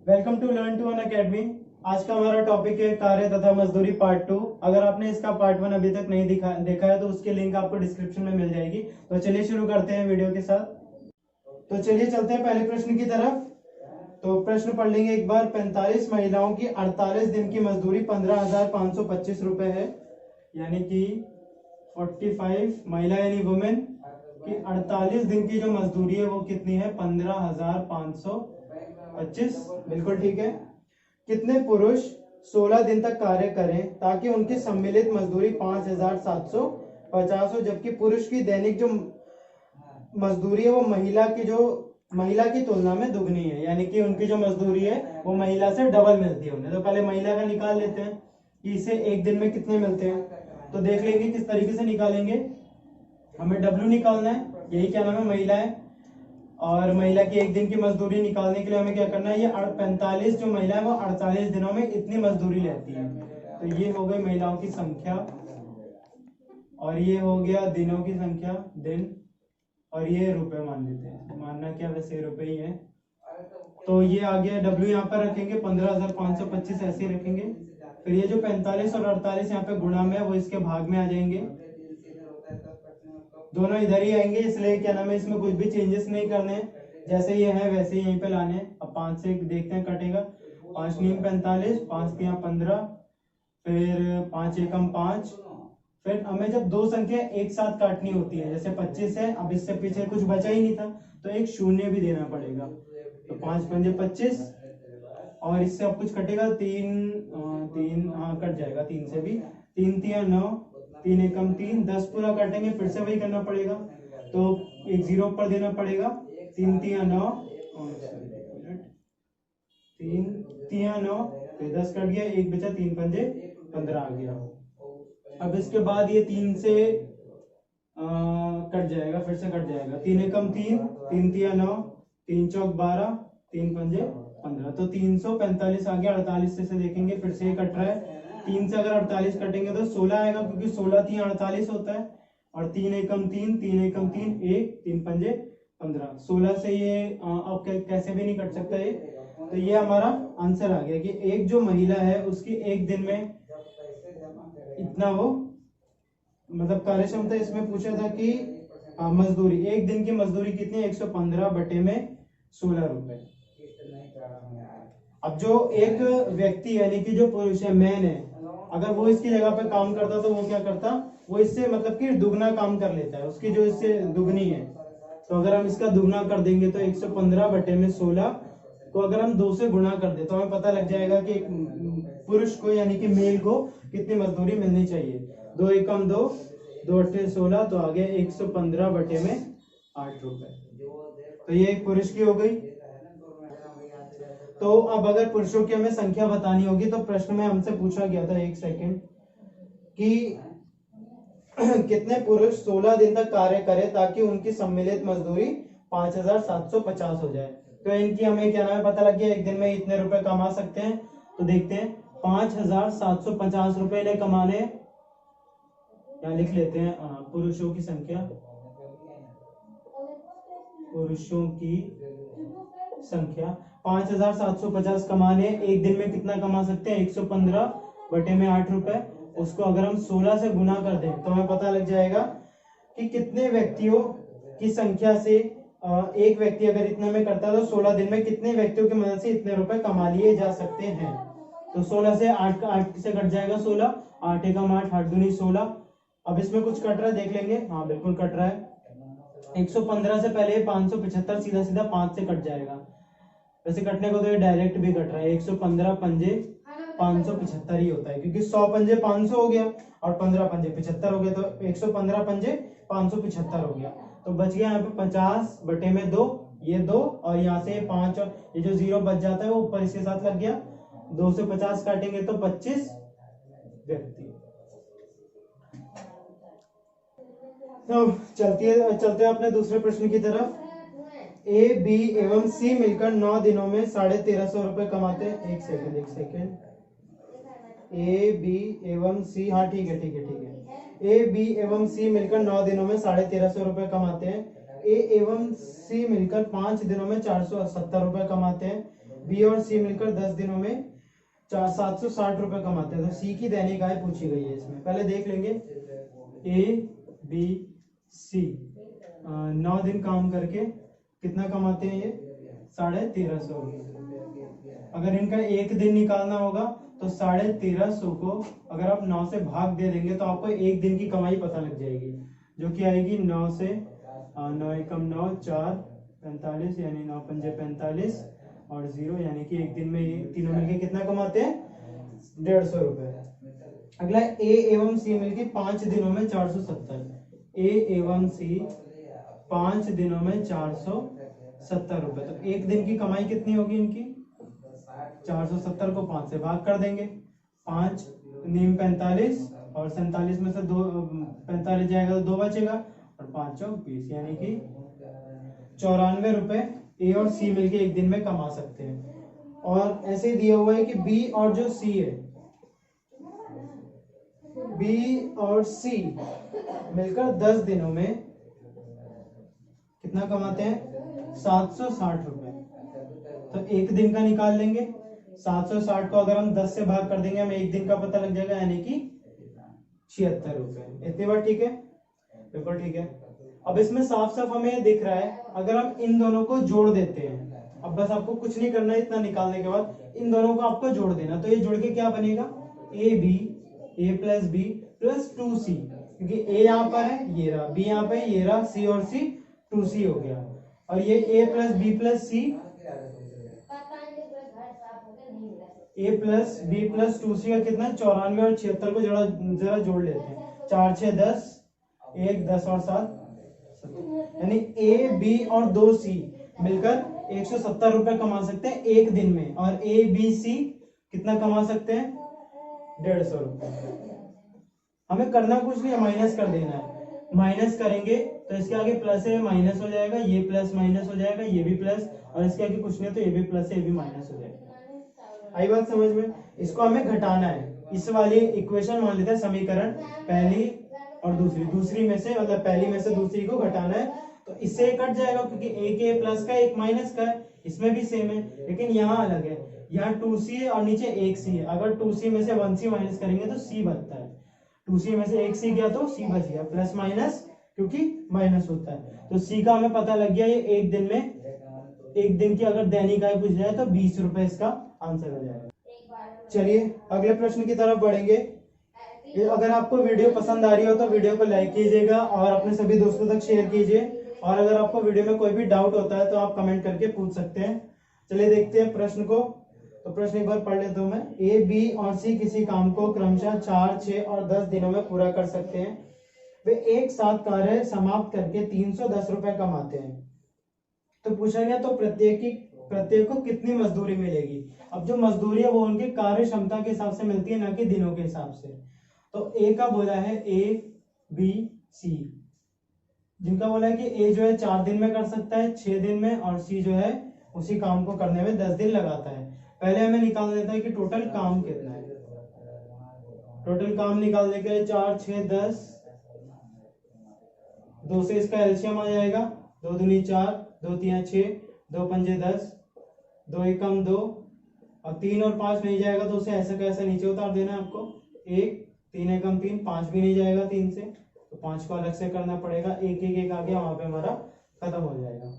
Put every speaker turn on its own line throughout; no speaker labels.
Welcome to learn to Unacademy. आज का हमारा टॉपिक है कार्य तथा मजदूरी पार्ट 2। अगर आपने इसका पार्ट 1 अभी तक नहीं देखा है तो उसकी लिंक आपको डिस्क्रिप्शन में मिल जाएगी। तो चलिए शुरू करते हैं वीडियो के साथ। तो चलिए चलते हैं पहले प्रश्न की तरफ। तो प्रश्न पढ़ लेंगे एक बार। 45 महिलाओं की 48 दिन की मजदूरी 15,525 रुपए है। यानी कि 45 महिला यानी वुमेन की 48 दिन की जो मजदूरी है वो कितनी है? 15,525। बिल्कुल ठीक है। कितने पुरुष 16 दिन तक कार्य करें ताकि उनकी सम्मिलित मजदूरी 5,750 हो, जबकि पुरुष की दैनिक जो मजदूरी है वो महिला की तुलना में दुगनी है। यानी कि उनकी जो मजदूरी है वो महिला से डबल मिलती है उन्हें। तो पहले महिला का निकाल लेते हैं कि इसे एक दिन में कितने मिलते हैं। तो देख लेंगे किस तरीके से निकालेंगे। हमें डब्ल्यू निकालना है, यही क्या नाम है? महिला है। और महिला की एक दिन की मजदूरी निकालने के लिए हमें क्या करना है? ये 45 जो महिला है वो 48 दिनों में इतनी मजदूरी लेती है। तो ये हो गई महिलाओं की संख्या और ये हो गया दिनों की संख्या, दिन, और ये रुपए मान लेते हैं। मानना क्या, वैसे रुपए ही है। तो ये आ गया डब्ल्यू, यहाँ पर रखेंगे 15,525 ऐसे ही रखेंगे। फिर ये जो 45 और 48 यहाँ पे गुणा में है वो इसके भाग में आ जाएंगे। दोनों इधर ही आएंगे, इसलिए क्या नाम है, इसमें कुछ भी चेंजेस नहीं करने हैं। जैसे ये है वैसे ही यहीं पे लाने हैं। अब 5 से देखते हैं कटेगा। 5 नीम 45, 5 तिया 15, फिर 5 एकम 5। फिर हमें जब दो संख्या एक साथ काटनी होती है, जैसे 25 है, अब इससे पीछे कुछ बचा ही नहीं था तो एक शून्य भी देना पड़ेगा। तो 5 पंजे 25 और इससे अब कुछ कटेगा। 3 हाँ कट जाएगा 3 से भी। 3 तिया 9, 3 एकम 3, 10 पूरा काटेंगे, फिर से वही करना पड़ेगा। तो एक जीरो पर देना पड़ेगा। 3 तिया 9, 3 तिया 9, फिर 10 कट गया, एक बचा, 3 पंजे 15 आ गया। अब इसके बाद ये 3 से कट जाएगा, फिर से कट जाएगा। 3 एकम 3, 3 तिया 9, 3 चौक 12, 3 पंजे 15। तो 345 आ गया। 48 से देखेंगे, फिर से ये कट रहा है। 3 से अगर 48 कटेंगे तो 16 आएगा, क्योंकि 16 3 48 होता है। और 3 एकम 3, 3 एकम 3, 1, 3 पंजे 15। 16 से ये अब कैसे भी नहीं कट सकता ये। तो ये हमारा आंसर आ गया कि एक जो महिला है उसकी एक दिन में इतना वो मतलब कार्य क्षमता। इसमें पूछा था कि मजदूरी, एक दिन की मजदूरी कितनी? 115 बटे में 16 रुपए। अब जो एक व्यक्ति यानी कि जो पुरुष है, मैन है, अगर वो इसकी जगह पे काम करता तो वो क्या करता? वो इससे मतलब कि दुगना काम कर लेता है, उसकी जो इससे दुगनी है। तो अगर हम इसका दुगना कर देंगे तो 115 बटे में 16 को अगर हम 2 से गुणा कर दे तो हमें पता लग जाएगा कि पुरुष को यानी कि मेल को कितनी मजदूरी मिलनी चाहिए। 2 एकम 2, 2 अट्ठे 16, तो आ गया 115 बटे में 8 रुपए। तो ये एक पुरुष की हो गई। तो अब अगर पुरुषों की हमें संख्या बतानी होगी तो प्रश्न में हमसे पूछा गया था, एक सेकंड, कि कितने पुरुष 16 दिन तक कार्य करें ताकि उनकी सम्मिलित मजदूरी 5,750 हो जाए। तो इनकी हमें क्या नाम है पता लग गया, एक दिन में इतने रुपए कमा सकते हैं। तो देखते हैं, 5,750 रुपए इन्हें कमाने। यहाँ लिख लेते हैं पुरुषों की संख्या, पुरुषों की संख्या 5,750 कमाने। एक दिन में कितना कमा सकते हैं? 115 बटे में 8 रुपए। उसको अगर हम 16 से गुना कर दें तो हमें पता लग जाएगा कि कितने व्यक्तियों की संख्या से एक व्यक्ति अगर इतने में करता है तो 16 दिन में कितने व्यक्तियों की मदद से इतने रुपए कमा लिए जा सकते हैं। तो 16 से 8 से कट जाएगा 16, 8 एकम 8, 8 दूनी 16। अब इसमें कुछ कट रहा है, देख लेंगे। हाँ बिल्कुल कट रहा है। 115 से पहले 575 सीधा सीधा 5 से कट जाएगा। वैसे कटने को तो ये डायरेक्ट भी कट रहा है। 115 पंजे 575 ही होता है, क्योंकि 100 पंजे 500 हो गया और 15 पंजे 75 हो गया। तो 115 पंजे 575 हो गया। तो बच गया यहाँ पे 50 बटे में 2, ये 2, और यहाँ से 5, ये जो 0 बच जाता है वो ऊपर इसके साथ लग गया। 2 से 50 काटेंगे तो 25 व्यक्ति। तो चलते हैं अपने दूसरे प्रश्न की तरफ। ए, बी एवं सी मिलकर 9 दिनों में 1350 रुपए कमाते हैं। एक सेकेंड। ए, बी एवं सी, हाँ ठीक है। ए, बी एवं सी मिलकर 9 दिनों में 1350 रुपए कमाते हैं। ए एवं सी मिलकर 5 दिनों में 470 रुपए कमाते हैं। बी और सी मिलकर 10 दिनों में 760 रुपए कमाते हैं। तो सी की दैनिक आय पूछी गई है इसमें। पहले देख लेंगे ए बी सी 9 दिन काम करके कितना कमाते हैं ये 1350। अगर इनका एक दिन निकालना होगा तो 1350 को अगर आप 9 से भाग दे देंगे तो आपको एक दिन की कमाई पता लग जाएगी, जो कि आएगी 9 से 9 एकम 9 4 45 यानी 9 पंजे 45 और 0 यानी कि एक दिन में ये तीनों मिलके कितना कमाते हैं 150 रुपए। अगला ए एवं सी मिलके 5 दिनों में 470। ए एवं सी 5 दिनों में 470 रुपए। तो एक दिन की कमाई कितनी होगी इनकी 470 को 5 से भाग कर देंगे। 5 नीम 45 और 47 में से 2 45 जाएगा तो 2 बचेगा और 5 चौक 20 यानी कि 94 रुपए ए और सी मिलके एक दिन में कमा सकते हैं। और ऐसे दिया हुआ है कि बी और जो सी है, बी और सी मिलकर 10 दिनों में कितना कमाते हैं 760 रुपए। तो एक दिन का निकाल लेंगे। 760 को अगर हम 10 से भाग कर देंगे हमें एक दिन का पता लग जाएगा यानी कि 76 रुपए। इतनी बार ठीक है, बिल्कुल ठीक है। अब इसमें साफ साफ हमें दिख रहा है अगर हम इन दोनों को जोड़ देते हैं, अब बस आपको कुछ नहीं करना है, इतना निकालने के बाद इन दोनों को आपको जोड़ देना। तो ये जोड़ के क्या बनेगा A B A plus B plus 2c, क्योंकि ए यहाँ पर है ये रहा, बी यहाँ पे ये रहा, सी और सी 2c हो गया। और ये ए प्लस बी प्लस सी ए प्लस बी प्लस 2c का कितना 94 और 76 को जरा जोड़ लेते हैं। 4 6 10 1 10 और 7 यानी ए बी और 2c मिलकर 170 रुपए कमा सकते हैं एक दिन में। और ए बी सी कितना कमा सकते हैं 150 रुपए। हमें करना कुछ नहीं है, माइनस कर देना है। माइनस करेंगे तो इसके आगे प्लस है माइनस हो जाएगा, ये प्लस माइनस हो जाएगा, ये भी प्लस, और इसके आगे कुछ नहीं तो ये भी प्लस है ये भी माइनस हो जाएगा। आई बात समझ में? इसको हमें घटाना है। इस वाली इक्वेशन मान लेते हैं समीकरण, पहली और दूसरी में से मतलब पहली में से दूसरी को घटाना है तो इससे कट जाएगा, क्योंकि एक ए प्लस का एक माइनस का है। इसमें भी सेम है लेकिन यहाँ अलग है, यहाँ 2c है और नीचे 1c है। अगर 2c में से 1c माइनस करेंगे तो c बचता है, 2c में से 1c गया तो c बच गया, प्लस माइनस क्योंकि माइनस होता है। तो c का हमें पता लग गया, ये एक दिन में एक दिन की अगर दैनिक आय पूछ जाए तो 20 रुपए इसका आंसर हो जाएगा। चलिए अगले प्रश्न की तरफ बढ़ेंगे। अगर आपको वीडियो पसंद आ रही हो तो वीडियो को लाइक कीजिएगा और अपने सभी दोस्तों तक शेयर कीजिए। और अगर आपको वीडियो में कोई भी डाउट होता है तो आप कमेंट करके पूछ सकते हैं। चलिए देखते हैं प्रश्न को। तो प्रश्न एक बार पढ़ लेता हूं मैं। ए बी और सी किसी काम को क्रमशः 4 6 और 10 दिनों में पूरा कर सकते हैं। वे एक साथ कार्य समाप्त करके 310 रुपए कमाते हैं। तो पूछा गया तो प्रत्येक को कितनी मजदूरी मिलेगी। अब जो मजदूरी है वो उनकी कार्य क्षमता के हिसाब से मिलती है, ना कि दिनों के हिसाब से। तो ए का बोला है ए बी सी, जिनका बोला है कि ए जो है 4 दिन में कर सकता है 6 दिन में, और सी जो है उसी काम को करने में 10 दिन लगाता है। पहले हमें निकाल देता है कि टोटल काम कितना है। टोटल काम निकालने के लिए 4 6 10, 2 से इसका एलसीएम आ जाएगा, 2 दूनी 4, 2 3 6, 2 पंजे 10, 2 एकम 2 और 3 और 5 नहीं जाएगा तो उसे ऐसा कैसा नीचे उतार देना है आपको। 1 3 एकम 3, 5 भी नहीं जाएगा 3 से तो 5 को अलग से करना पड़ेगा। 1 1 1 आ गया, वहां पे हमारा खत्म हो जाएगा।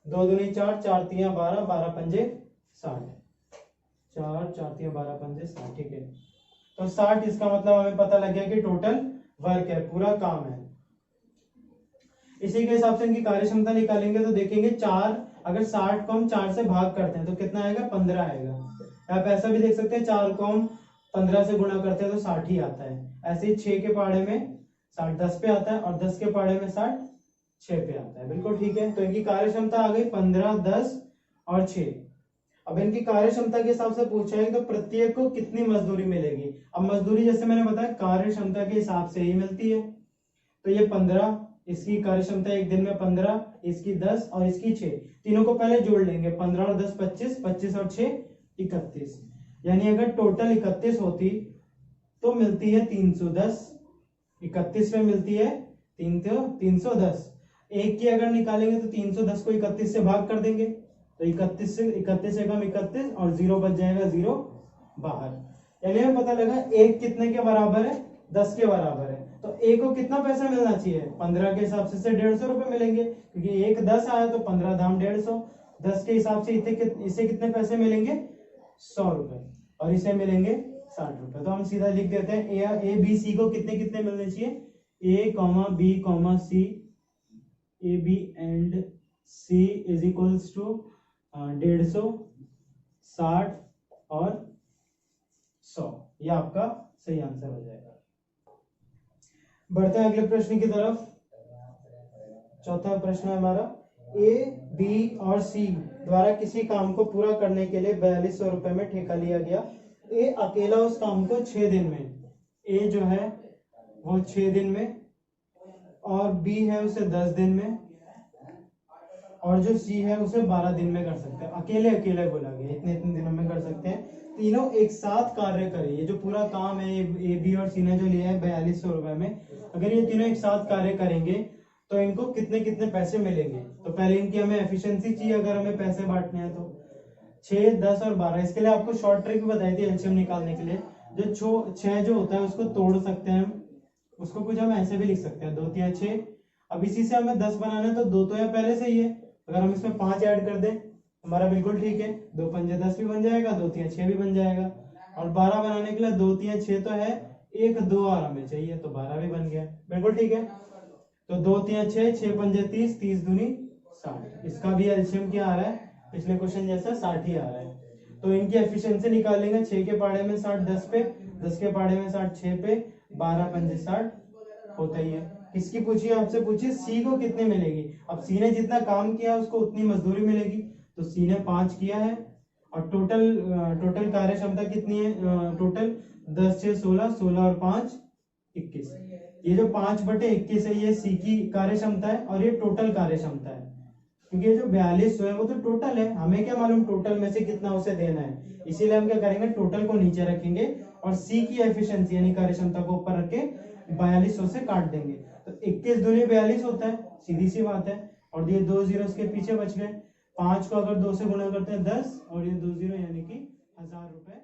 2 दूनी 4, 4 3 12, 12 पंजे 60, 4 4 3 12 पंजे 60। ठीक है, तो 60 इसका मतलब हमें पता लग गया कि टोटल वर्क है, पूरा काम है। इसी के हिसाब से इनकी कार्य क्षमता निकालेंगे तो देखेंगे 4, अगर 60 को हम 4 से भाग करते हैं तो कितना आएगा 15 आएगा। आप ऐसा भी देख सकते हैं 4 को हम 15 से गुणा करते हैं तो 60 ही आता है। ऐसे ही 6 के पाड़े में 60 10 पे आता है और 10 के पाड़े में 60 6 पे आता है। बिल्कुल ठीक है, तो इनकी कार्य क्षमता आ गई 15 10 और 6। अब इनकी कार्य क्षमता के हिसाब से पूछा है तो प्रत्येक को कितनी मजदूरी मिलेगी। अब मजदूरी जैसे मैंने बताया कार्य क्षमता के हिसाब से ही मिलती है। तो ये 15, इसकी कार्य क्षमता एक दिन में 15, इसकी 10 और इसकी 6, तीनों को पहले जोड़ लेंगे। 15 और 10 25, 25 और 6 31, यानी अगर टोटल 31 होती तो मिलती है 310। 31 में मिलती है 310। एक की अगर निकालेंगे तो 310 को 31 से भाग कर देंगे तो 31 से कम 31 और 0 बच जाएगा, 0 बाहर। यानी हमें पता लगा एक कितने के बराबर है, 10 के बराबर है। तो ए को कितना पैसा मिलना चाहिए, 15 के हिसाब से 150 रुपए मिलेंगे, क्योंकि एक 10 आया तो 15 दाम 150, 10 के हिसाब से इसे कितने पैसे मिलेंगे, 100 रुपए, और इसे मिलेंगे 60 रुपए। तो हम सीधा लिख देते हैं ए बी सी को कितने कितने मिलने चाहिए, A comma B comma C, A B and C is equals to 150, 60 और 100। यह आपका सही आंसर हो जाएगा। बढ़ते हैं अगले प्रश्न की तरफ। चौथा प्रश्न है हमारा, ए बी और सी द्वारा किसी काम को पूरा करने के लिए 4200 रुपए में ठेका लिया गया। ए अकेला उस काम को 6 दिन में, ए जो है वो 6 दिन में, और बी है उसे 10 दिन में, और जो सी है उसे 12 दिन में कर सकते हैं। अकेले अकेले बोला गया, इतने इतने दिनों में कर सकते हैं। तीनों एक साथ कार्य करें, ये जो पूरा काम है ए बी और सी ने जो लिया है 4200 रुपए में, अगर ये तीनों एक साथ कार्य करेंगे तो इनको कितने कितने पैसे मिलेंगे। तो पहले इनकी हमें एफिशिएंसी चाहिए, अगर हमें पैसे बांटने हैं तो 6, 10 और 12। इसके लिए आपको शॉर्ट ट्रिक बताई थी एलसीएम निकालने के लिए। जो 6 जो होता है उसको तोड़ सकते हैं हम, उसको कुछ हम ऐसे भी लिख सकते हैं, 2 3 6। अब इसी से हमें 10 बनाना है तो 2 तो यह पहले से ही है, अगर हम इसमें 5 ऐड कर दें हमारा बिल्कुल ठीक है, 2 पंजे 10 भी बन जाएगा, 2 3 6 भी बन जाएगा। और 12 बनाने के लिए 2 3 6 तो है, 1 2 और हमें चाहिए, तो 12 भी बन गया, बिल्कुल ठीक है। तो 2 3 6, 6 पंजे 30, 30 दूनी 60। इसका भी एलसीएम क्या आ रहा है, पिछले क्वेश्चन जैसा 60 ही आ रहा है। तो इनकी एफिशिएंसी निकालेंगे, 6 के पाड़े में 60 10 पे, 10 के पाड़े में 60 6 पे, 12 पंजे 60 होता ही है। किसकी पूछिए, आपसे पूछिए सी को कितने मिलेगी। अब सी ने जितना काम किया उसको उतनी मजदूरी मिलेगी, तो सी ने 5 किया है, और टोटल कार्य क्षमता कितनी है, टोटल 10 6 16, 16 और 5 21। ये जो 5/21 है ये सी की कार्य क्षमता है, और ये टोटल कार्य क्षमता है, क्योंकि ये जो 4200 है वो तो टोटल है, हमें क्या मालूम टोटल में से कितना उसे देना है, इसीलिए हम क्या करेंगे, टोटल को नीचे रखेंगे और सी की एफिशिएंसी यानी कार्य क्षमता को ऊपर रख के 4200 से काट देंगे। तो 21 दूनी 42 होता है, सीधी सी बात है। और ये 2 जीरो इसके पीछे बच गए, 5 को अगर 2 से गुणा करते हैं 10, और ये 2 जीरो यानी कि 1000 रुपए